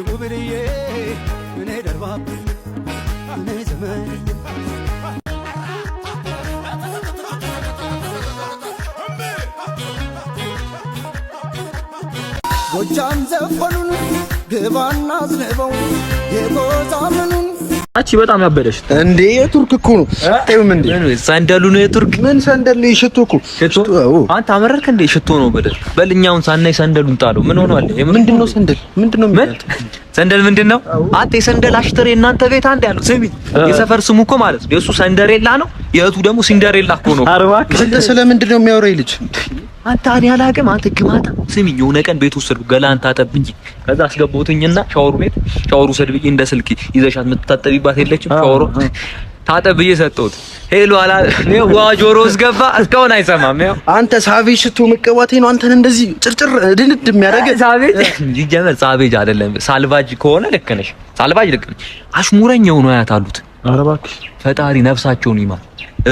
ጉብርዬ እኔ ደርባብ እኔ ዘመን ጎጃም ዘፈኑን ግባና ዝነበው የጎዛምኑን አቺ በጣም ያበደሽ እንዴ የቱርክ እኮ ነው ታዩም እንዴ ሰንደሉ ነው የቱርክ ምን ሰንደል ሽቶ እኮ ሽቶ አንተ አመረርክ እንዴ ሽቶ ነው በልኛውን ሳናይ ሰንደሉን ጣለው ምን ሆኗል ምንድነው ሰንደል ምንድነው ሰንደል ምንድነው አንተ የሰንደል አሽተር እናንተ ቤት አንድ ያለው ስሚ የሰፈር ስሙ እኮ ማለት ነው የሱ ሰንደሬላ ነው የእቱ ደግሞ ሲንደሬላ እኮ ነው አርባክ ስለምንድነው የሚያወራው ልጅ አንተ አኔ አላቅም አንተ ግማታ ስሚኝ የሆነ ቀን ቤት ውስጥ ገላን ታጠብኝ ከዛ አስገባሁትኝና ሻወሩ ሰድብዬ እንደ ስልክ ይዘሻት የምትታጠቢባት የለችም ሻወሩ ታጠብዬ ሰጠሁት ሄሎ አላ ነው ዋጆሮ እስገባ እስካሁን አይሰማም ያው አንተ ሳቬጅ ሽቶ መቀባቴ ነው አንተን እንደዚህ ጭርጭር ድንድ የሚያደርግ ሳቬጅ ይጀመር ሳቬጅ አይደለም ሳልቫጅ ከሆነ ልክ ነሽ ሳልቫጅ ልክ ነሽ አሽሙረኛው ነው ያታሉት አረባክ ፈጣሪ ነፍሳቸውን ይማር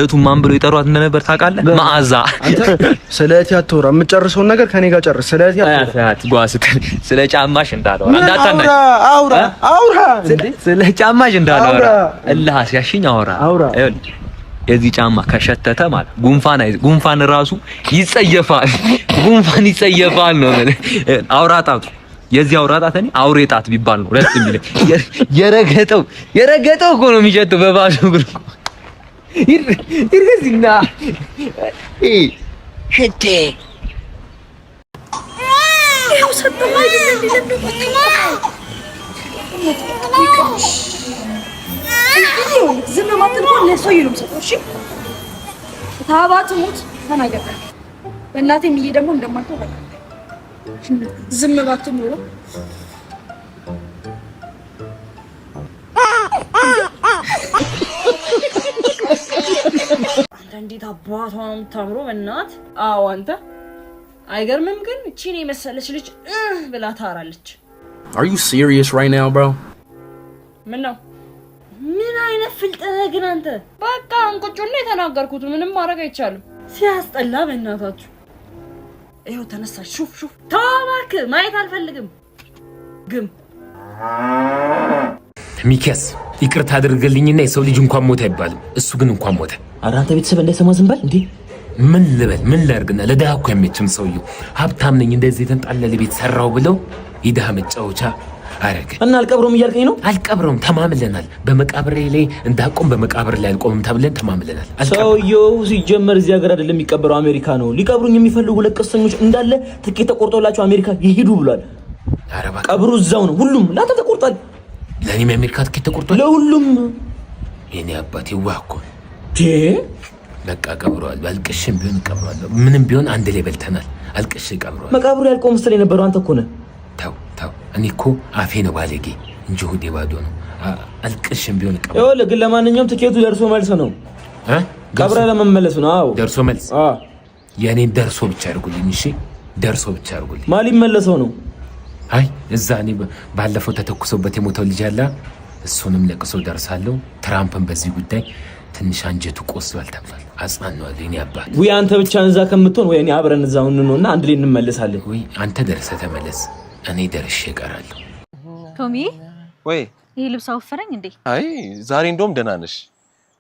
እቱ ማን ብሎ ይጠሯት እንደነበር ታውቃለህ መዓዛ አንተ ስለቲ አትወራ የምትጨርሰው ነገር ከኔ ጋር ጨርስ ስለቲ አትወራ ጓስት ስለ ጫማሽ እንዳልወራ እንዳታናሽ አውራ ስለ ጫማሽ እንዳልወራ እላህ ሲያሽኝ አውራ የዚህ ጫማ ከሸተተ ማለት ጉንፋን ራሱ ይጸየፋል ነው አውራጣቱ የዚህ አውራጣት እኔ አውሬጣት ቢባል ነው ደስ የሚለኝ የረገጠው እኮ ነው የሚሸተው በባዶ እግር ይርገዝና ሸቴ ይኸው ሰጠው አይደለም ዝም ማለት ነው ለሰው ይሉም ሰጠው እሺ ታባቱ ሙት ተናገረ በእናቴም ይሄ ደግሞ እንደማትተው በቃ ዝም ባትም ነው አንተ እንዴት አባቷ ነው የምታምረው በእናት አዎ አንተ አይገርምም ግን እቺን የመሰለች ልጅ ብላ ታራለች Are you serious right now bro ምን አይነት ፍልጠነ ግን አንተ በቃ እንቁጭና የተናገርኩት ምንም ማድረግ አይቻልም ሲያስጠላ በእናታችሁ ይኸው ተነሳሽ ሹፍ ታባክ ማየት አልፈልግም ግም ሚኪያስ ይቅርታ አድርገልኝና የሰው ልጅ እንኳን ሞተ አይባልም እሱ ግን እንኳን ሞተ አራንተ ቤተሰብ እንዳይሰማ ዝም በል እንዴ ምን ልበል ምን ላርግና ለደሃ እኮ የሚችም ሰውዬው ሀብታም ነኝ እንደዚህ ተንጣለለ ቤት ሰራው ብለው ይደሃ መጫወቻ አረገ እና አልቀብሮም እያልከኝ ነው አልቀብሮም ተማምለናል በመቃብሬ ላይ እንዳቆም በመቃብር ላይ አልቆምም ተብለን ተማምለናል ሰውዬው ሲጀመር እዚህ ሀገር አይደለም የሚቀበረው አሜሪካ ነው ሊቀብሩኝ የሚፈልጉ ለቀሰኞች እንዳለ ትኬት ተቆርጦላቸው አሜሪካ ይሄዱ ብሏል አረባ ቀብሩ እዛው ነው ሁሉም ላንተ ተቆርጧል ለኔም የአሜሪካ ትኬት ተቆርጧል ለሁሉም የኔ አባቴ ዋኮ በቃ ቀብሯል ባልቅሽም ቢሆን ቀብሯል ምንም ቢሆን አንድ ላይ በልተናል አልቅሽ ቀብሯል መቃብሩ ያልቆም መስለ የነበረው አንተ እኮ ነህ ታው እኔ እኮ አፌ ነው ባለጌ እንጂ ሆዴ ባዶ ነው አልቅሽም ቢሆን ቀብሯል ይኸውልህ ግን ለማንኛውም ትኬቱ ደርሶ መልስ ነው ቀብረ ለመመለስ ነው አዎ ደርሶ መልስ የኔ ደርሶ ብቻ አድርጉልኝ እሺ ደርሶ ብቻ አድርጉልኝ ማን ይመለሰው ነው አይ እዛ እኔ ባለፈው ተተኩሶበት የሞተው ልጅ አለ እሱንም ለቅሶ ደርሳለሁ ትራምፕን በዚህ ጉዳይ ትንሽ አንጀቱ ቆስሏል ተብሏል አጽናናው የኔ አባት ወይ አንተ ብቻ እንዛ ከምትሆን ወይ እኔ አብረን እዛው እንሆንና አንድ ላይ እንመለሳለን ወይ አንተ ደርሰህ ተመለስ እኔ ደርሼ እቀራለሁ ቶሚ ወይ ይሄ ልብስ አወፈረኝ እንዴ አይ ዛሬ እንደውም ደህና ነሽ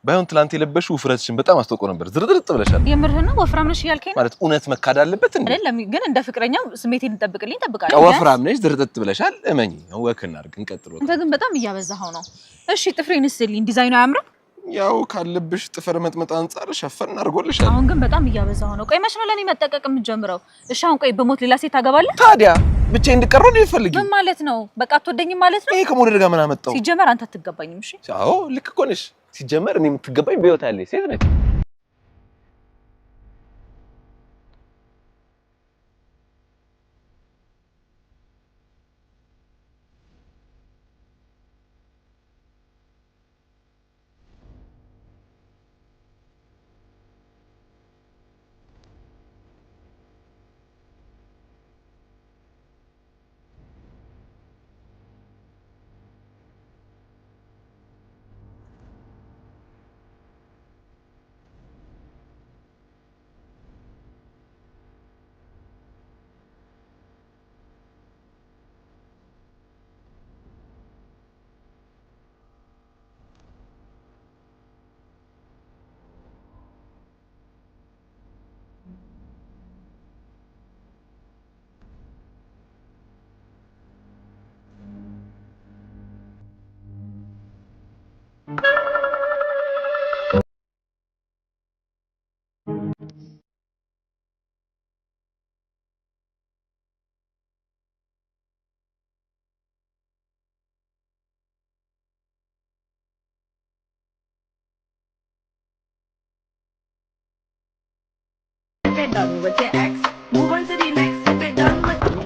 ባይሆን ትላንት የለበሽው ውፍረትሽን በጣም አስተቆ ነበር ዝርጥርጥ ብለሻል የምርህና ወፍራም ነሽ ያልከኝ ማለት እውነት መካድ አለበት እንዴ አይደለም ግን እንደ ፍቅረኛው ስሜቴን እንጠብቅልኝ ጠብቃለሁ ወፍራም ነሽ ዝርጥርጥ ብለሻል እመኚ ወክና አድርግ እንቀጥል አንተ ግን በጣም እያበዛኸው ነው እሺ ጥፍሬን ስልኝ ዲዛይኑ አያምርም ያው ካለብሽ ጥፍር መጥመጥ አንፃር ሸፈን አድርጎልሻል አሁን ግን በጣም እያበዛኸው ነው ቆይ መች ነው ለኔ መጠቀቅ የምትጀምረው እሺ አሁን ቆይ በሞት ሌላ ሴት ታገባለህ ታዲያ ብቻ እንድቀረው ነው ይፈልጊ ምን ማለት ነው በቃ አትወደኝም ማለት ነው ይሄ ከሞደር ጋር ምን አመጣው ሲጀመር አንተ አትገባኝም እሺ አዎ ልክ እኮ ነሽ ሲጀመር እኔ የምትገባኝ በህይወት አለኝ ሴት ነች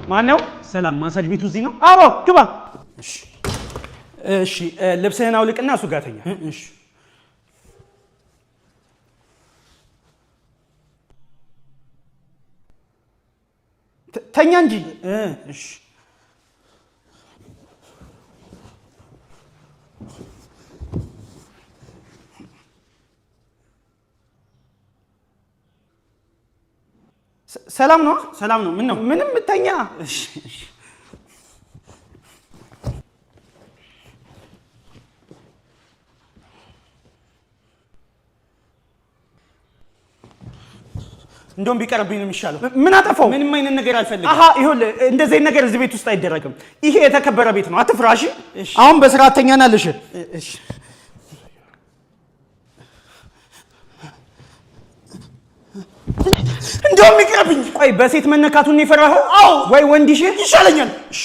ማነው? ሰላም ማሳጅ ቤቱ እዚህ ነው? አዎ ግባ። እሺ ልብስህን አውልቅና እሱ ጋር ተኛ። እሺ ተኛ እንጂ። እሺ ሰላም ነው? ሰላም ነው። ምን ነው? ምንም ተኛ። እሺ እሺ እንደውም ቢቀርብኝ ነው የሚሻለው። ምን አጠፋው? ምንም አይነት ነገር አልፈልግም። አሃ ይኸውልህ፣ እንደዚህ ነገር እዚህ ቤት ውስጥ አይደረግም። ይሄ የተከበረ ቤት ነው። አትፍራሽ። አሁን በስርዓት ተኛና ልሽ። እሺ እንደውም ይቅርብኝ። ቆይ በሴት መነካቱን የፈራኸው? አዎ። ወይ ወንድሽ ይሻለኛል። እሺ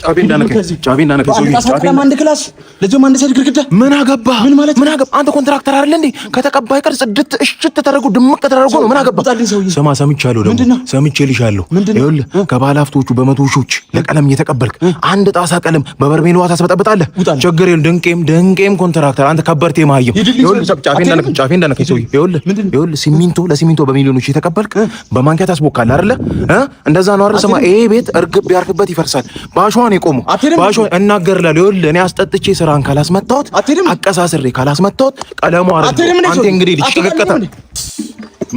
ጫቤ እንዳነከ አንድ ክላስ ለጀማ አንድ ሰድ ግርግዳ ምን አገባ? ምን አገባ? አንተ ኮንትራክተር አይደል እንዴ? ከተቀባይ ቀር ጽድት እሽት ተደረጉ ድምቅ ተደረጉ ነው። ምን አገባ? ስማ ሰምቻለሁ፣ ደግሞ ሰምቼልሻለሁ። ይኸውልህ ከባለ ሀብቶቹ በመቶ ሺዎች ለቀለም እየተቀበልክ አንድ ጣሳ ቀለም በበርሜል ውሃ ታስበጠብጣለህ። ችግር የለም። ድንቄም ኮንትራክተር አንተ ከበርቴ ማየው። ይኸውልህ ጫፌ እንዳነከ ሰውዬ፣ ይኸውልህ ለሲሚንቶ በሚሊዮኖች እየተቀበልክ በማንኪያ ታስቦካለህ አይደለ? እንደዛ ነው አይደል? ስማ ይሄ ቤት እርግብ ያርክበት ይፈርሳል። ባሽዋን የቆሙ ባሽዋን እናገርላለሁ። ይኸውልህ እኔ አስጠጥቼ ስራን ካላስመጣሁት አቀሳስሬ ካላስመጣሁት ቀለሙ አንተ እንግዲህ ልሽቀቀጣ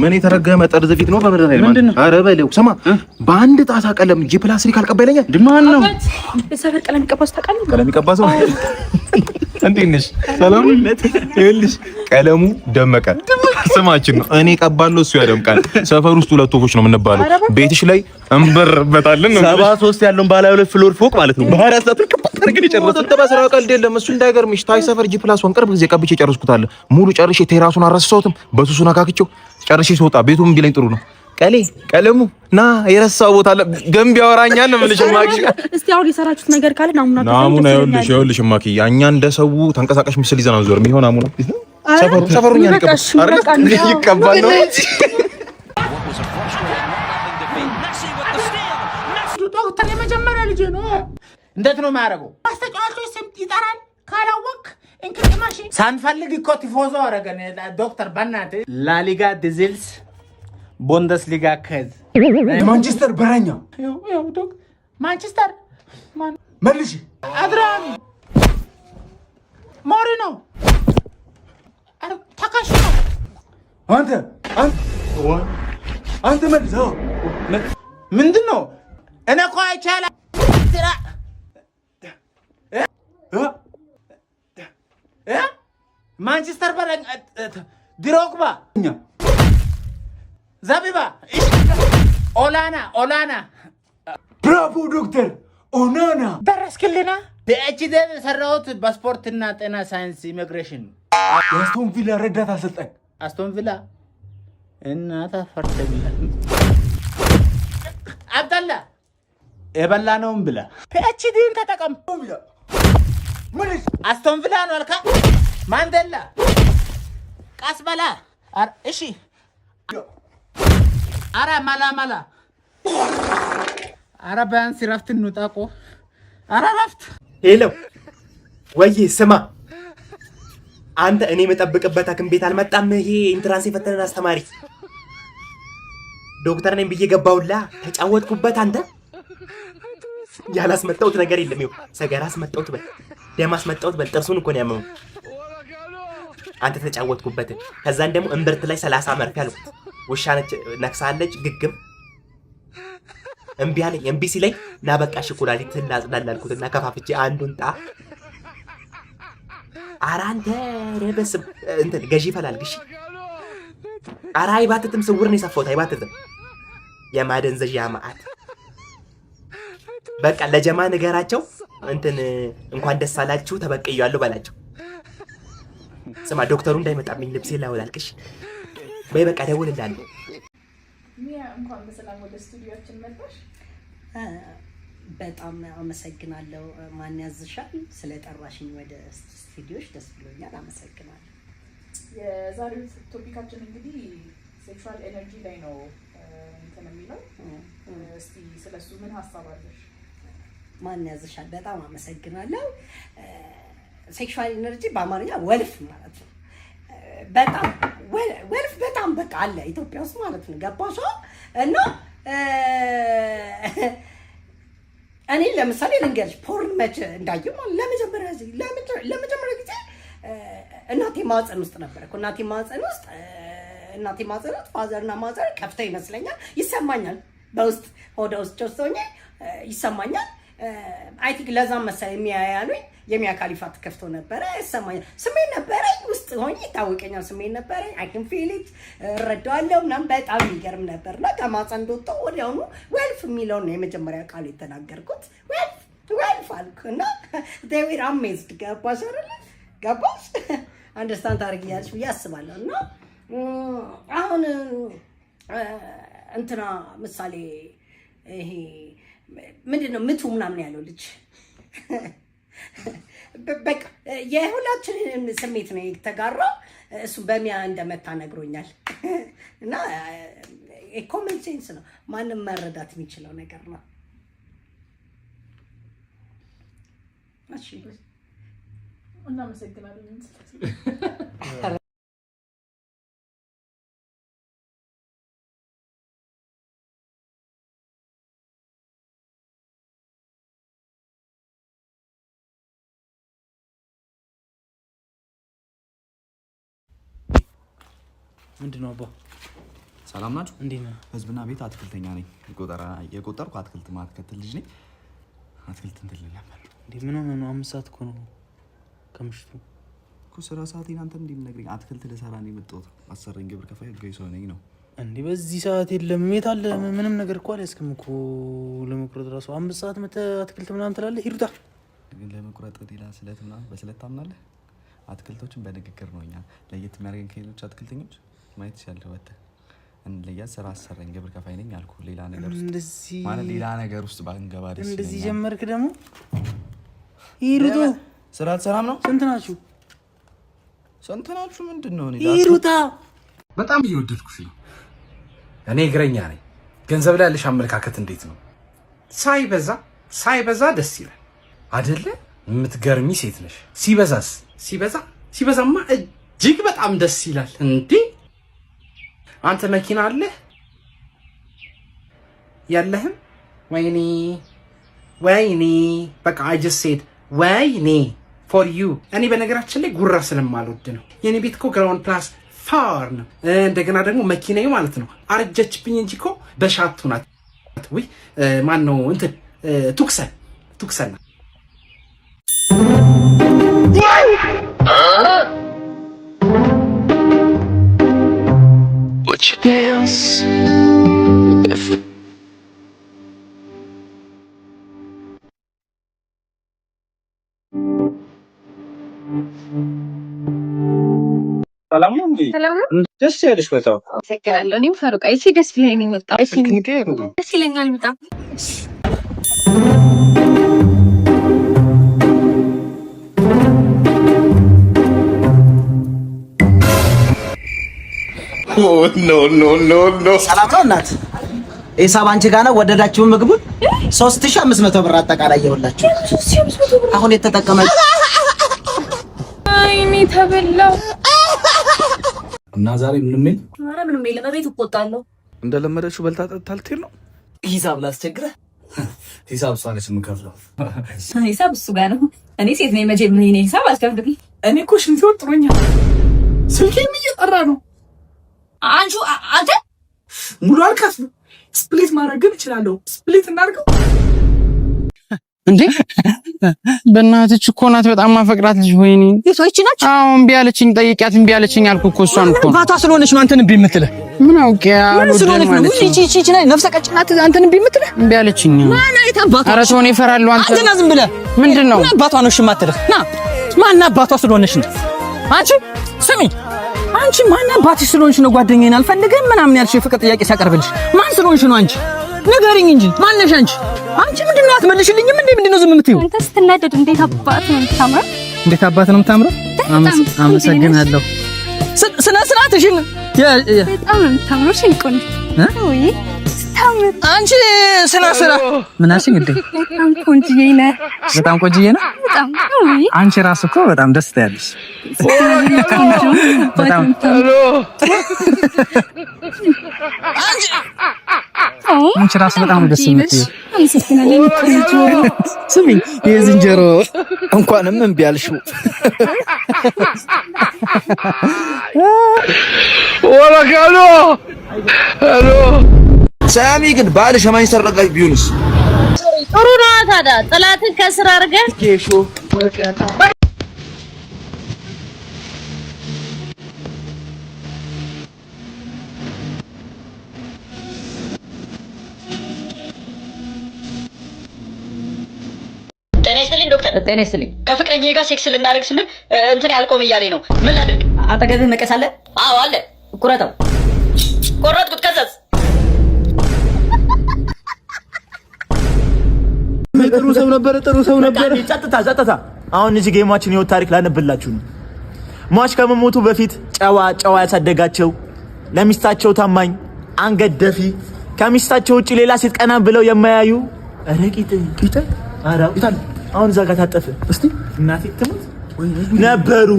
ምን የተረገመ ጠርዝ ፊት ነው በመድረክ ላይ ማለት። ኧረ በለው ስማ፣ በአንድ ጣሳ ቀለም ጂ ፕላስቲክ አልቀበለኛል። ማን ነው የሰፈር ቀለም ይቀባስ? ታውቃለህ? ቀለም ይቀባሰው እንዴት ነሽ? ሰላም ነህ? ይኸውልሽ ቀለሙ ደመቀ ስማችን ነው። እኔ ቀባለሁ፣ እሱ ያደምቃል። ሰፈር ውስጥ ሁለት ወፎች ነው የምንባለው። ቤትሽ ላይ እንበርበታለን ነው 73 ያለውን ባለ 2 ፍሎር ፎቅ ማለት ነው። በኋላ ሰዓት ግን ይጨርሳል። ተባስራ ቀልድ የለም። እሱ እንዳይገርምሽ ታይ ሰፈር ጂ ፕላስ ወን ቅርብ ጊዜ ቀብቼ ጨርስኩታል። ሙሉ ጨርሼ ቴራሱን አረሳሁትም በሱሱን አካክቼው ጨርሼ ስወጣ ቤቱም ቢለኝ ጥሩ ነው። ቀለሙ ና የረሳው ቦታ አለ ገንቢ ያወራኛል ነው የምልሽ። ማኪ እስቲ አሁን የሰራችሁት ነገር ካለ ናሙና ይኸውልሽ ማኪ እኛ እንደ ሰው ተንቀሳቃሽ ምስል ይዘን አንዞርም። ይሄው ናሙና ሰፈሩኛ ይቀባል ነው ዶክተር የመጀመሪያ ልጅ ነው። እንዴት ነው የሚያደርገው? ማስተጫወቾች ስም ይጠራል ካላወቅ እንቅልፍ ማሽን ሳንፈልግ እኮ ቲፎዞ አደረገን። ዶክተር በእናትህ ላሊጋ ዲዚልስ ቡንደስሊጋ ከዝ ማንቸስተር በረኛ ማንቸስተር ማን መልሽ አድራሚ ሞሪኖ ተካሽ ነው። አንተ መልሰው ምንድን ነው? እኔ እኮ አይቻልም። ማንቸስተር በረኛ ድሮግባ ዘቢባ ኦላና ብራቮ ዶክተር ኦናና ደረስክልና። ፒኤችዲ የሰራሁት በስፖርትና ጤና ሳይንስ ኢሚግሬሽን። የአስቶን ቪላ ረዳት አሰልጣኝ። አስቶን ቪላ እናታ ፈርተኛ አብደላ የበላነውም ብላ ፒኤችዲን ተጠቀም። አስቶን ቪላ ነው አልካ ማንዴላ ቃስበላ እሺ አረ ማላ አረ ቢያንስ ረፍት እንውጣ። አረ ረፍት ሄሎ ወይ ስማ አንተ እኔ የምጠብቅበት ሐኪም ቤት አልመጣም። ይሄ ኢንትራንስ የፈተነን አስተማሪ ዶክተር ነኝ ብዬ ገባውላ ተጫወትኩበት። አንተ ያላስመጣሁት ነገር የለም። ይኸው ሰገራ አስመጣሁት በል ደም አስመጣሁት በል ጥርሱን እኮ ነው ያመመው። አንተ ተጫወትኩበት። ከዛን ደግሞ እምብርት ላይ 30 መርፌ አልኩት። ውሻ ነች ነክሳለች ግግም እምቢ አለኝ። እምቢ ሲለኝ ና በቃ ሽኩላሊት እናጽዳላልኩትና ከፋፍቼ አንዱን ጣ አራንተ ረበስም እንትን ገዢ ፈላልግሽ አራ አይባትትም። ስውር ነው የሰፋሁት። አይባትትም። የማደንዘዣ ማአት በቃ ለጀማ ንገራቸው እንትን እንኳን ደስ አላችሁ ተበቀያለሁ በላቸው። ስማ ዶክተሩ እንዳይመጣብኝ ልብሴ ላውላልቅሽ በይ በቃ ደውልልሃለሁ። ሚያ እንኳን በሰላም ወደ ስቱዲዮአችን መጣሽ። በጣም አመሰግናለሁ። ማን ያዝሻል ስለጠራሽኝ ወደ ስቱዲዮሽ ደስ ብሎኛል። አመሰግናለሁ። የዛሬው ቶፒካችን እንግዲህ ሴክሹዋል ኤነርጂ ላይ ነው እንትን የሚለው። እስቲ ስለሱ ምን ሐሳብ አለሽ? ማን ያዝሻል? በጣም አመሰግናለሁ። ሴክሹዋል ኤነርጂ በአማርኛ ወልፍ ማለት ነው። በጣም ወልፍ በጣም በቃ አለ ኢትዮጵያ ውስጥ ማለት ነው። ገባሽ? እና እኔ ለምሳሌ ልንገርሽ ፖርን መቼ እንዳየሁ ለመጀመሪያ ጊዜ እናቴ ማህፀን ውስጥ ነበርኩ። እናቴ ማህፀን ውስጥ ፋዘርና ማዘር ከፍተው ይመስለኛል ይሰማኛል። በውስጥ ሆደ ውስጥ ጮሶኝ ይሰማኛል። አይ ቲንክ ለዛም መሰለኝ የሚያያሉኝ የሚያካሊፋት ከፍቶ ነበረ ይሰማኛል። ስሜት ነበረኝ ውስጥ ሆኜ ይታወቀኛል። ስሜት ነበረኝ። አይ ካን ፊል ኢት እረዳዋለሁ ምናምን በጣም የሚገርም ነበርና ከማህፀን እንደወጣሁ ወዲያውኑ ወልፍ የሚለውን ነው የመጀመሪያ ቃል የተናገርኩት። ወልፍ አልኩ እና they were amazed። ገባሽ አይደል? ገባሽ? አንደርስታንድ ታደርጊያለሽ ብዬ አስባለሁ። እና አሁን እንትና ምሳሌ ይሄ ምንድነው ምቱ ምናምን ያለው ልጅ በቃ የሁላችንን ስሜት ነው የተጋራው። እሱ በሚያ እንደመታ ነግሮኛል። እና ኮመን ሴንስ ነው፣ ማንም መረዳት የሚችለው ነገር ነው። እሺ እናመሰግናለን። ምንድነው አባ? ሰላም ናችሁ? እንዴት ነህ? ህዝብና ቤት አትክልተኛ ነኝ። የቆጠርኩ አትክልት ማትከትል ልጅ ነኝ። አትክልት እንትን ልል ነበር። እንዴ ምን ሆነ ነው? 5 ሰዓት እኮ ነው ከምሽቱ እኮ ስራ ሰዓቴን አንተ እንዴ የምትነግረኝ? አትክልት ልሰራ ነው የመጣሁት። አሰረኝ ግብር ከፋይ ህጋዊ ሰው ነኝ ነው እንዴ? በዚህ ሰዓት የለም የት አለ? ምንም ነገር እኮ አልያዝክም እኮ ለመቁረጥ ራሱ 5 ሰዓት መተህ አትክልት ምናምን ትላለህ? ሂዱታ ግን ለመቁረጥ ሌላ ስለት ምናምን በስለት ታምናለህ? አትክልቶችን በንግግር ነው እኛ ለየት የሚያደርገን ከሌሎች አትክልተኞች ማየት ይችላል። ወጣ ለያ ስራ አሰረኝ ግብር ከፋይ ነኝ አልኩ። ሌላ ነገር ውስጥ እንደዚህ ማለት ሌላ ነገር ውስጥ ባንገባ ደስ ይለኛል። እንደዚህ ጀመርክ ደግሞ ይሩቱ ስራ አትሰራም ነው? ስንት ናችሁ? ምንድነው? ይሩታ በጣም እየወደድኩሽ ነው። እኔ እግረኛ ነኝ። ገንዘብ ላይ ያለሽ አመለካከት እንዴት ነው? ሳይበዛ ደስ ይላል አይደለ? የምትገርሚ ሴት ነሽ። ሲበዛማ እጅግ በጣም ደስ ይላል። እንዴ አንተ መኪና አለህ? ያለህም? ወይኔ በቃ I just said ወይኔ for you። እኔ በነገራችን ላይ ጉራ ስለማልወድ ነው። የኔ ቤት እኮ ግራውንድ ፕላስ 4 ነው። እንደገና ደግሞ መኪናዬ ማለት ነው አረጀችብኝ እንጂ እኮ በሻቱ ናት። ወይ ማን ነው እንትን ቱክሰን Would you dance if ሰላም ነው እንዴ? ደስ ያለሽ በጣም አመሰግናለሁ። እኔም ፈሩቃ እሺ፣ ደስ ይለኛል የመጣው ደስ ይለኛል በጣም ኖ ሰላም ነው እናት። ሂሳብ አንቺ ጋር ነው። ወደዳችሁ ምግቡን 3500 ብር አጠቃላይ ይኸውላችሁ። አሁን የተጠቀመ አይኔ ተበላው እና ዛሬ ምንም የለም። በቤት እቆጣለሁ። እንደለመደችው በልታ ጠጥታ ልትሄድ ነው። ሂሳብ ላስቸግረህ። ሂሳብ እሷ ነች የምከፍለው። ሂሳብ እሱ ጋር ነው። እኔ ሴት ነኝ መቼም እኔ ሂሳብ አልከፍልም። እኔ እኮ ሽንት ወጥሮኛል። ስልኬም እየጠራ ነው። አንተ ሙሉ አልከፍልም። ስፕሊት ማድረግ ግን እችላለሁ። ስፕሊት እናድርገው እንዴ? በእናትሽ እኮ ናት በጣም ማፈቅራት ልጅ። ወይኔ የቶች ናች? አዎ እምቢ አለችኝ። ጠይቂያት እምቢ አለችኝ አልኩ እኮ። እሷን እኮ ባቷ ስለሆነች ነው አንተን እምቢ የምትልህ። ምን አውቄ ምን ስለሆነች ነው? እቺ ላይ ነፍሰ ቀጭ ናት አንተን እምቢ የምትልህ። እምቢ አለችኝ። ማን አይታባቷ? ኧረ ተው፣ እኔ እፈራለሁ። አንተ ና ዝም ብለህ ምንድነው? ማን አባቷ ነው እሺ የማትልህ? ና ማን አባቷ ስለሆነች ነው? አንቺ ስሚ፣ አንቺ ማን አባትሽ ስለሆንሽ ነው ጓደኛዬን አልፈልግም ምናምን ያልሽ የፍቅር ጥያቄ ሲያቀርብልሽ? ማን ስለሆንሽ ነው አንቺ? ንገሪኝ እንጂ ማነሽ አንቺ? አንቺ ምንድነው አትመልሽልኝም እንዴ? ምንድነው ዝም የምትይው? አንተ ስትናደድ እንዴት አባት ነው የምታምረው? እንዴት አባት ነው የምታምረው? አመሰግናለሁ። ስነ ስርዓትሽን በጣም ነው የምታምረው። እሺ ቆንጆ ወይ ስታምር አንቺ ስነ ስርዓት ምን አልሽኝ እንዴ? በጣም ቆንጆዬ ነህ። በጣም ቆንጆዬ ነህ። በጣም ወይ አንቺ ራስ እኮ በጣም ደስ ትያለሽ። በጣም አንቺ ራስ በጣም ደስ የምትይው። ስሚኝ የዝንጀሮ እንኳንም እምቢ አልሽው። ወላካሎ ሄሎ ሳሚ ግን ባልሽ ማንችስተር ደጋፊ ቢሆንስ? ጥሩ ነው ታዲያ ጥላትን ከስራ አድርገህ ኬሾ ጤና ይስጥልኝ። ከፍቅረኛዬ ጋር ሴክስ ልናደርግ ስንል እንትን ያልቆም እያለኝ ነው። ምን ላድርግ? አጠገብህ መቀስ አለ? አዎ አለ። ቁረጠው። ቆረጥኩት። ከዛስ? ጥሩ ሰው ነበር። ጸጥታ። አሁን እዚህ ጌማችን የህይወት ታሪክ ላነብላችሁ ነው። ሟች ከመሞቱ በፊት ጨዋ ያሳደጋቸው፣ ለሚስታቸው ታማኝ፣ አንገት ደፊ፣ ከሚስታቸው ውጪ ሌላ ሴት ቀና ብለው የማያዩ ረቂት አራውታል። አሁን እዛ ጋር ታጠፈ። እስቲ እናቴ ትሙት ነበሩ።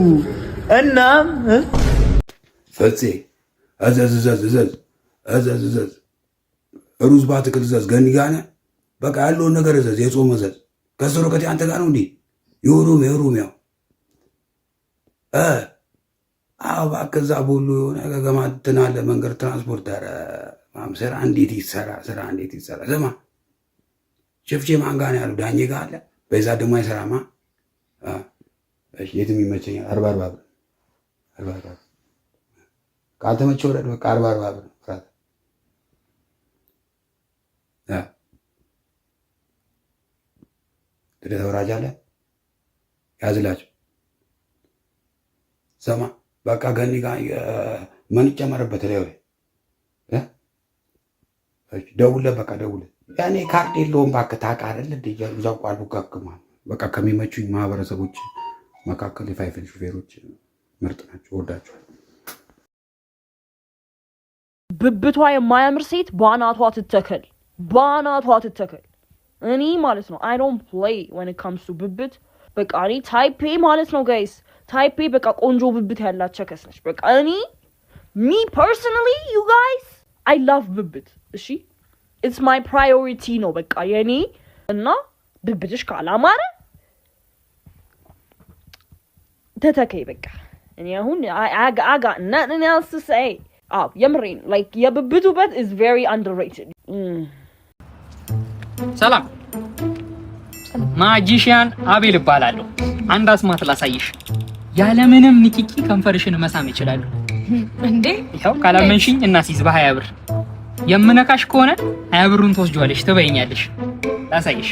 እናም ፈፄ እዘዝ ሩዝ በአትክልት እዘዝ ገኒጋነ በቃ ያለውን ነገር እዘዝ። የጾም እዘዝ። ከሰሮ ከቴ አንተ ጋር ነው እንዴ? የኦሮሚያው አዎ እባክህ እዛ ቦሎ የሆነ ገገማ እንትን አለ መንገድ ትራንስፖርት ኧረ ስራ እንዴት ይሰራ ስማ ቸፍቼ ማን ጋር ነው ያለው? ዳኜ ጋር አለ። በዛ ደግሞ አይሰራማ። የትም ይመቸኛል። 40 ብር ካልተመቸህ ወረድ። በቃ 40 ብር ፍራት ተወራጅ አለ ያዝላቸው። ሰማ በቃ ገኒ ጋር ምን ይጨመርበት ላይ ደውለህ በቃ ደውለህ ያኔ ካርድ የለውም እባክህ ታውቃለህ እንደ እዛው ቋሉ ጋግሟል። በቃ ከሚመቹኝ ማህበረሰቦች መካከል የፋይፍል ሹፌሮች ምርጥ ናቸው፣ ወዳቸዋል። ብብቷ የማያምር ሴት ባናቷ ትተከል። እኔ ማለት ነው I don't play when it comes to ብብት። በቃ እኔ ታይፔ ማለት ነው ጋይስ፣ ታይፔ በቃ ቆንጆ ብብት ያላት ቸከስ ነች። በቃ እኔ me personally you guys I love ብብት። እሺ it's my priority ነው በቃ የኔ እና ብብትሽ ካላማረ ተተከይ በቃ እኔ አሁን I got nothing else to say። የምሬን like የብብት ውበት is very underrated። ሰላም ማጂሽያን አቤል እባላለሁ። አንድ አስማት ላሳይሽ። ያለምንም ንኪኪ ከንፈርሽን መሳም ይችላል እንዴ? ይኸው ካላመንሽኝ እናሲዝ በ20 ብር የምነካሽ ከሆነ 20 ብሩን ትወስጂዋለሽ፣ ትበይኛለሽ። ላሳይሽ።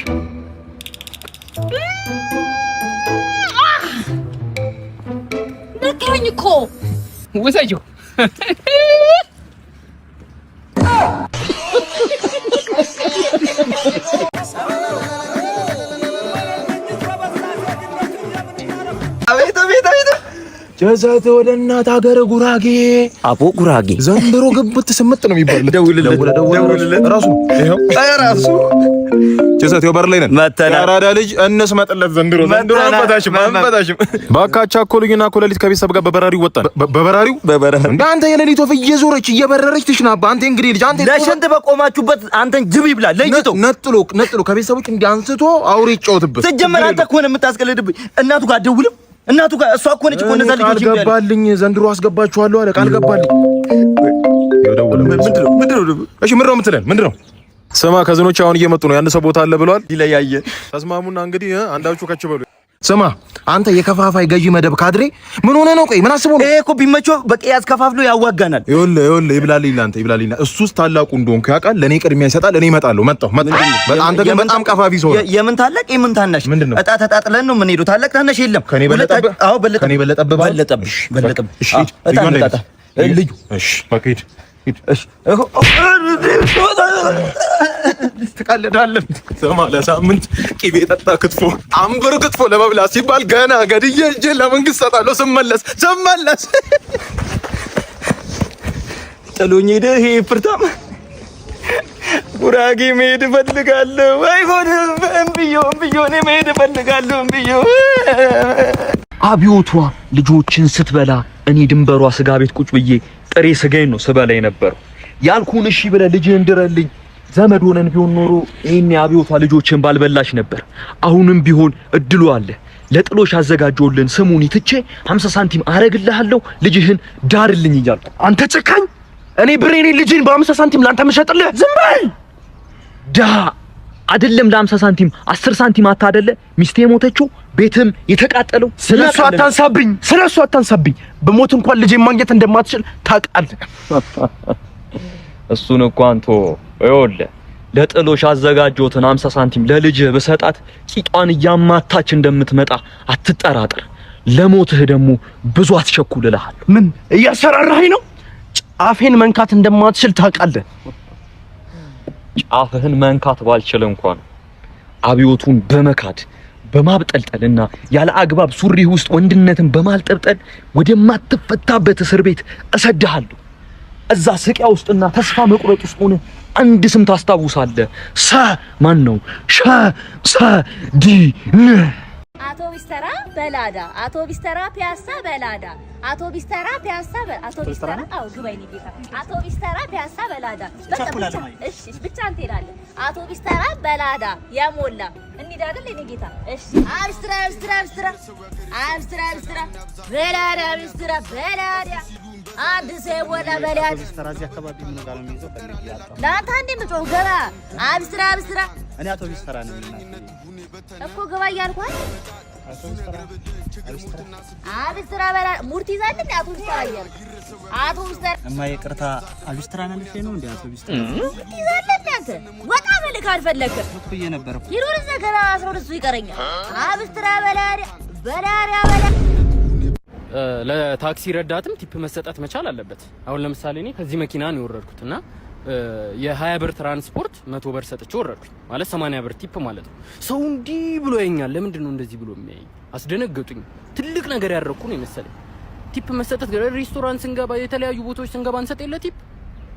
ነካኝ እኮ ወሰጂው። አቤት ጀዛት ወደ እናት ሀገር ጉራጌ አቦ ጉራጌ ዘንድሮ ግብት ስምጥ ነው የሚባል። ደውልለት ራሱ ይሄው ራሱ ጀዛት በር ላይ ነን። ያራዳ ልጅ እንስመጥለት ዘንድሮ አንበታሽም ባካቻ ኮሉኝና ኮለሊት ከቤተሰብ ጋር በበራሪው ወጣን። በበራሪው እንደ አንተ የሌሊት ወፍ እየዞረች እየበረረች ትሽናባ። አንተ እንግዲህ ልጅ አንተ ለሽንት በቆማችሁበት አንተን ጅብ ይብላል። ለይቶ ነጥሎ ከቤተሰቦች እንዲያንስቶ አውሬ ይጫወትበት። ትጀመር አንተ እኮ ነው የምታስቀልድብኝ። እናቱ ጋር ደውልም እናቱ ጋር እሷ እኮ ነች እኮ እነዛ ልጆች ይብላል። ገባልኝ ዘንድሮ አስገባችኋለሁ አለ ቃል ገባልኝ። ምንድነው? እሺ ምንድነው? ስማ ከዝኖች አሁን እየመጡ ነው። ያን ሰው ቦታ አለ ብለዋል። ይለያየ ተስማሙና እንግዲህ አንዳችሁ ከች በሉ። ስማ አንተ የከፋፋይ ገዢ መደብ ካድሬ ምን ሆነ ነው? ቆይ ምን አስቦ ነው? ይሄ እኮ ቢመቸው በቃ ያስከፋፍሎ ያዋጋናል። ይኸውልህ ይብላልኝ እሱስ ታላቁ እንደሆንኩ ያውቃል። ለኔ ቅድሚያ ይሰጣል። እኔ እመጣለሁ። አንተ ግን በጣም ቀፋፊ ሰው ነህ። የምን ታላቅ የምን ታናሽ? እጣ ተጣጥለን ነው ምን ሄዶ ታላቅ ታናሽ የለም። ከኔ በለጠብህ? አዎ በለጠብህ። እሺ ልዩ። እሺ በቃ ሂድ። ትቀልዳለህ። ስማ ለሳምንት ቂቤ ጠጣ ክትፎ አንብር ክትፎ ለመብላት ሲባል ገና ገድዬ እጄን ለመንግስት ሰጣለሁ። ስመለስ ጥሎኝ ሄደ። ይሄ ፍርታም ጉራጌ መሄድ እፈልጋለሁ። አይሆንም እምብዮ እኔ መሄድ እፈልጋለሁ እምብዮ። አብዮቷ ልጆችን ስትበላ እኔ ድንበሯ ስጋ ቤት ቁጭ ብዬ ጥሬ ስጋዬን ነው ስበላ የነበረው። ያልኩን እሺ ብለህ ልጅህን ድረልኝ ዘመድ ሆነን ቢሆን ኖሮ ይሄኔ አብዮቷ ልጆችን ባልበላሽ ነበር። አሁንም ቢሆን እድሉ አለ። ለጥሎሽ አዘጋጀውልን ስሙኒ ትቼ 50 ሳንቲም አረግልሃለሁ ልጅህን ዳርልኝ እያልኩ። አንተ ጨካኝ! እኔ ብሬኔ ልጅን በ50 ሳንቲም ላንተ መሸጥልህ? ዝም በል ዳ አይደለም ለ50 ሳንቲም 10 ሳንቲም አታደለ ሚስቴ የሞተችው ቤትም የተቃጠለው። ስለሱ አታንሳብኝ። በሞት እንኳን ልጄን ማግኘት እንደማትችል ታውቃለህ። እሱን እንኳን ቶ ይኸውልህ ለጥሎሽ አዘጋጀሁትን 50 ሳንቲም ለልጅህ በሰጣት ቂጧን እያማታች እንደምትመጣ አትጠራጠር። ለሞትህ ደግሞ ብዙ አትቸኩልልሃለሁ። ምን እያሰራራኸኝ ነው? ጫፌን መንካት እንደማትችል ታውቃለህ። ጫፍህን መንካት ባልችል እንኳን አብዮቱን በመካድ በማብጠልጠልና ያለ አግባብ ሱሪህ ውስጥ ወንድነትን በማልጠብጠል ወደማትፈታበት እስር ቤት እሰድሃለሁ። እዛ ስቂያ ውስጥና ተስፋ መቁረጥ ውስጥ ሆነ አንድ ስም ታስታውሳለህ። ማን ነው? ዲ አውቶቢስ ተራ በላዳ፣ አውቶቢስ ተራ ፒያሳ በላዳ፣ አውቶቢስ ተራ ፒያሳ አውቶቢስ ተራ ግባይኒ ጌታ፣ አውቶቢስ ተራ ፒያሳ በላዳ። እሺ ብቻ አንተ ሄዳለህ። አውቶቢስ ተራ በላዳ የሞላ እንሂድ አይደል የኔ ጌታ? እሺ አብስትራ በላዳ አብስትራ በላዳ አንድ ሰው ወላ በላዳ እዚህ አካባቢ ምን ጋር ነው የሚይዘው? ለአንተ አንዴ ምጮህ ገባ። አብስትራ እኔ አውቶቢስ ተራ ነው እኮ ገባ እያልኩ አይደል? አብስትራ በላዳ ሙርት ይዛል እንዴ? አውቶቢስ ተራ እያልኩ አውቶቢስ ተራ እማዬ ይቅርታ፣ አውቶቢስ ተራ ነው ነው እንዴ? አውቶቢስ ተራ ይዛል እንዴ? አንተ ወጣ መልክ አልፈለግም እኮ እየነበረ ይሮር ዘገራ 12 ይቀረኛል። አብስትራ በላዳ ለታክሲ ረዳትም ቲፕ መሰጠት መቻል አለበት። አሁን ለምሳሌ እኔ ከዚህ መኪና ነው የወረድኩት እና የ20 ብር ትራንስፖርት 100 ብር ሰጥቼ ወረድኩኝ ማለት 80 ብር ቲፕ ማለት ነው። ሰው እንዲህ ብሎ ያኛል። ለምንድን ነው እንደዚህ ብሎ የሚያይ? አስደነገጡኝ። ትልቅ ነገር ያደረኩ ነው የመሰለኝ። ቲፕ መሰጠት ሬስቶራንት ስንገባ የተለያዩ ቦታዎች ስንገባ እንሰጥ የለ ቲፕ።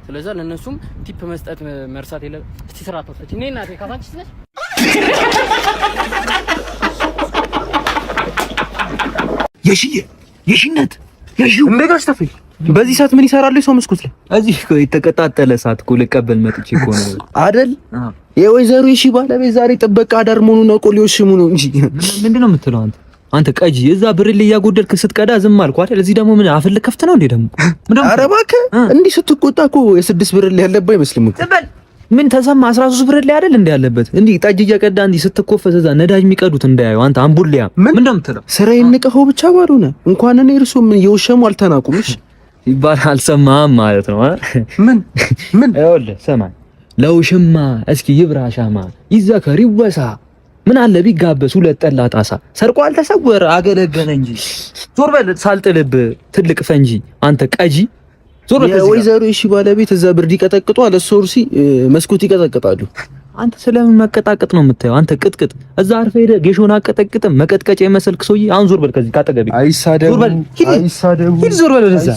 ስለዛ ለነሱም ቲፕ መስጠት መርሳት የለ። እስቲ ስራ ተወሰች እኔ እናቴ ካፋንቺ ስለሽ የሺነት እንደጋሽ ተፈይ በዚህ ሰዓት ምን ይሰራል? ሰው መስኮት ላይ እዚህ እኮ የተቀጣጠለ ሰዓት እኮ ልቀበል መጥቼ እኮ ነው አይደል? የወይዘሮ የሺ ባለቤት ዛሬ ጥበቃ አዳር መሆኑን አውቆ ሊወሽሙ ነው እንጂ ምንድነው የምትለው አንተ ቀጂ? እዛ ብርሌ እያጎደልክ ስትቀዳ ዝም አልኩ አይደል? እዚህ ደግሞ ምን አፍል ከፍት ነው እንዴ ደግሞ? ኧረ እባክህ እንዲህ ስትቆጣ እኮ የ6 ብርሌ ያለበት አይመስልም እኮ። ምን ተሰማ? 13 ብርሌ አይደል እንዴ ያለበት? እንዲህ ጠጅ እየቀዳ እንዲህ ስትኮፈስ እዛ ነዳጅ የሚቀዱት እንዳያዩ አንተ አምቡሊያ ምንድነው የምትለው? ስራ የንቀኸው ብቻ ባልሆነ እንኳን እኔ እርሱ ምን የውሸሙ አልተናቁም። እሺ ይባል አልሰማህም ማለት ነው። ምን ይኸውልህ ሰማኝ፣ ለውሽማ እስኪ ይብራሻማ ይዘከር ይወሳ ምን አለ ቢጋበስ ሁለት ጠላ ጣሳ ሰርቆ አልተሰወረ አገለገለ እንጂ ዞር በል ሳልጥልብ ትልቅ ፈንጂ አንተ ቀጂ ዞር በል። የወይዘሮ እሺ ባለቤት እዛ ብርድ ይቀጠቅጡ አለ ሶርሲ መስኮት ይቀጠቅጣሉ። አንተ ስለምን መቀጣቀጥ ነው የምታየው? አንተ ቅጥቅጥ እዛ አርፈህ ሄደህ ጌሾና አቀጠቅጥም መቀጥቀጫ የመሰልክ ሰውዬ አሁን ዞር በል ከዚህ ካጠገቤ። አይሳደቡ ሂድ ዞር በል ወደዛ።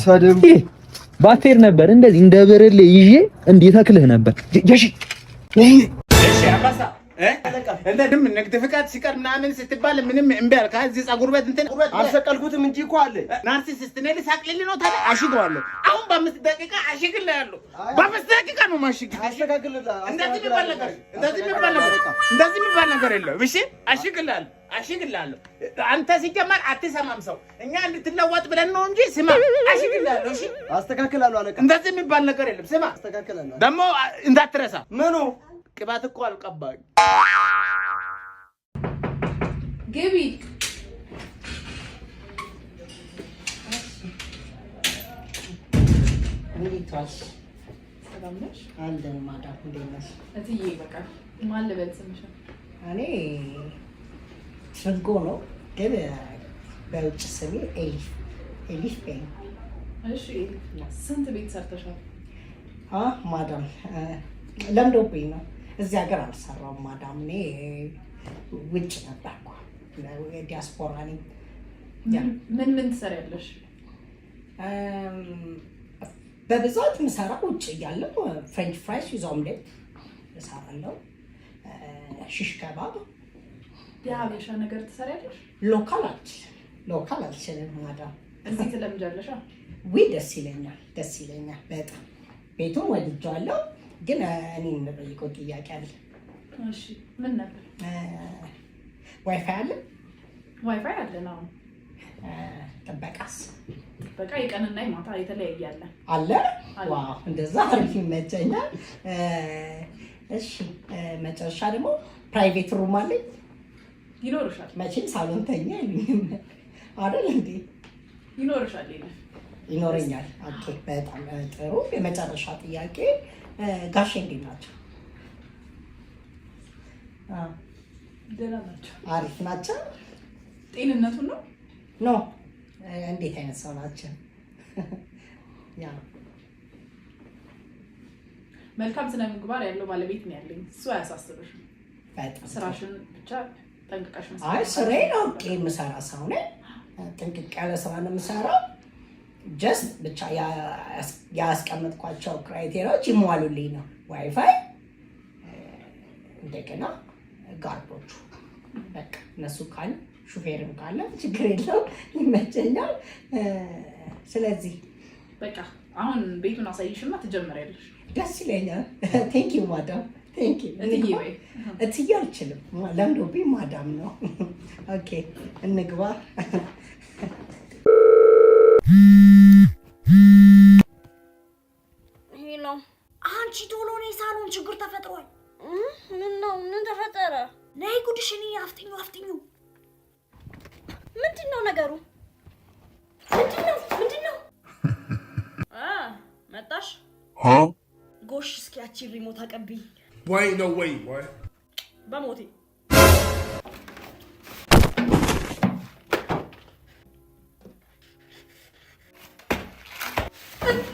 ባቴር ነበር እንደዚህ እንደ ብርሌ ይዤ እንዴት ተክልህ ነበር። እሺ አባሳ እንደም ንግድ ፍቃድ ሲቀር ምናምን ስትባል ምንም እምቢ አልክ። እዚህ ፀጉር ቤት እንትን አልሰቀልኩትም እንጂ እኮ አለ ናርሲሲስት ነኝ። ልሳቅልኝ ነው ታዲያ አሽገዋለሁ። አሁን በ5 ደቂቃ አሽግልሃለሁ። በ5 ደቂቃ ነው ማሽግልህ። አስተካክልልህ። እንደዚህ የሚባል ነገር የለውም። እሺ አሽግልሃለሁ። አንተ ሲጀመር አትሰማም ሰው። እኛ እንድትለወጥ ብለን ነው እንጂ ስማ፣ አሽግልሃለሁ። እሺ አስተካክላለሁ አለቃ። እንደዚህ የሚባል ነገር የለም። ስማ አስተካክላለሁ። ደግሞ እንዳትረሳ። ምኑ ቅባት እኮ አልቀባኝ። ግቢ እንዴት ዋልሽ? ሰላም ነሽ? አለን ማዳም እንዴት ነሽ? እትዬ በቃ ማን ልበል ስምሽን? እኔ ፍርጎ ነው ግን በውጭ ስሜ ኤሊፍ በይ። እሺ ስንት ቤት ሰርተሻል? ማዳም ለምዶብኝ ነው። እዚህ ሀገር አልሰራም ማዳም። እኔ ውጭ ነበርኩ፣ ዲያስፖራ ነኝ። ምን ትሰሪያለሽ? በብዛት የምሰራው ውጭ እያለሁ ፍሬንች ፍራይስ ዊዝ ኦምሌት እሰራለሁ። ሽሽ ከባብ፣ የሀበሻ ነገር ትሰሪያለሽ? ሎካል አልችልም ማዳም። እዚህ ትለምጃለሽ? ደስ ይለኛል በጣም። ቤቱን ወድጄዋለሁ፣ ግን እኔ የምጠይቀው ጥያቄ አለ። እሺ ምን ነበር? ዋይፋይ አለ? ዋይፋይ አለ ነው። ጥበቃስ? ጥበቃ የቀንና የማታ የተለያየ አለ። ዋው እንደዛ አሪፍ ይመቸኛል። እሺ መጨረሻ ደግሞ ፕራይቬት ሩም አለኝ? ይኖርሻል። መቼም ሳሎንተኛ አይሉኝም አይደል እንዴ? ይኖርሻል። ይኖረኛል። ኦኬ በጣም ጥሩ። የመጨረሻ ጥያቄ ጋሼ እንዴት ናቸው? ደህና ናቸው። አሪፍ ናቸው። ጤንነቱን ነው ኖ እንዴት አይነት ሰው ናቸው? ያ መልካም ስነ ምግባር ያለው ባለቤት ነው ያለኝ። እሱ አያሳስብሽም። በጣም ስራሽን ብቻ ጠንቅቀሽ መስራት። አይ ስራዬን አውቄ የምሰራ ሰው ነኝ። ጥንቅቅ ያለ ስራ ነው የምሰራው። ጀስት ብቻ ያስቀመጥኳቸው ክራይቴሪያዎች ይሟሉልኝ ነው። ዋይፋይ፣ እንደገና ጋርዶቹ፣ በቃ እነሱ ካለ ሹፌርም ካለ ችግር የለው ይመቸኛል። ስለዚህ በቃ አሁን ቤቱን አሳይሽና ትጀምሪያለሽ። ደስ ይለኛል። ቴንክ ዩ ማዳም። ቴንክ ዩ። እትዬ አልችልም፣ ለምዶብኝ ማዳም ነው። ኦኬ እንግባ። ሄሎ አንቺ ቶሎ ነይ፣ ሳሎን ችግር ተፈጥሯል። ምን ነው? ምን ተፈጠረ? ነይ ጉድሽን አፍጥኙ። ምንድነው ነገሩ? ምንድነው? መጣሽ? ጎሽ እስኪ ያቺ ሪሞት አቀብኝ። ወይ ነው ወይ በሞቴ እማ